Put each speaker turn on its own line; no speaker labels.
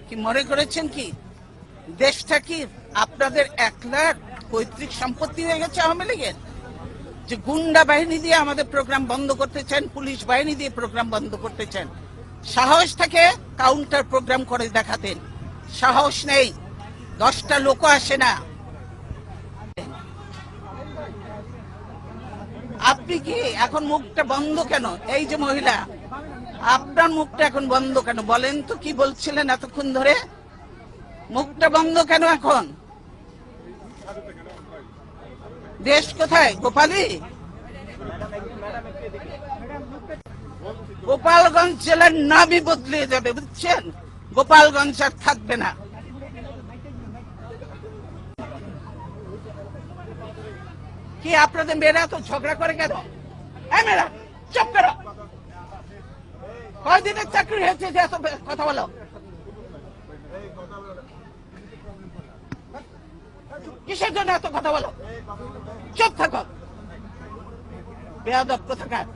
কি মনে করেছেন কি দেশটা কি আপনাদের একলার পৈতৃক সম্পত্তি হয়ে গেছে আওয়ামী লীগের? যে গুন্ডা বাহিনী দিয়ে আমাদের প্রোগ্রাম বন্ধ করতে চান, পুলিশ বাহিনী দিয়ে প্রোগ্রাম বন্ধ করতে চান। সাহস থেকে কাউন্টার প্রোগ্রাম করে দেখাতেন, সাহস নেই, 10টা লোক আসে না। আপনি কি এখন মুখটা বন্ধ কেন? এই যে মহিলা, আপনার মুখটা এখন বন্ধ কেন বলেন তো? কি বলছিলেন এতক্ষণ ধরে? মুখটা বন্ধ কেন এখন? দেশ কোথায়? গোপালী? গোপালগঞ্জ জেলার নামই বদলে যাবে, বুঝছেন? গোপালগঞ্জ আর থাকবে না। কি আপনাদের মেয়েরা তো ঝগড়া করে কেন? এই মেয়েরা চুপ করো। কয়দিনের চাকরি হয়েছে যে এত কথা বলো? কিসের জন্য এত কথা বলো? চুপ থাকো, বেয়াদব কোথাকার।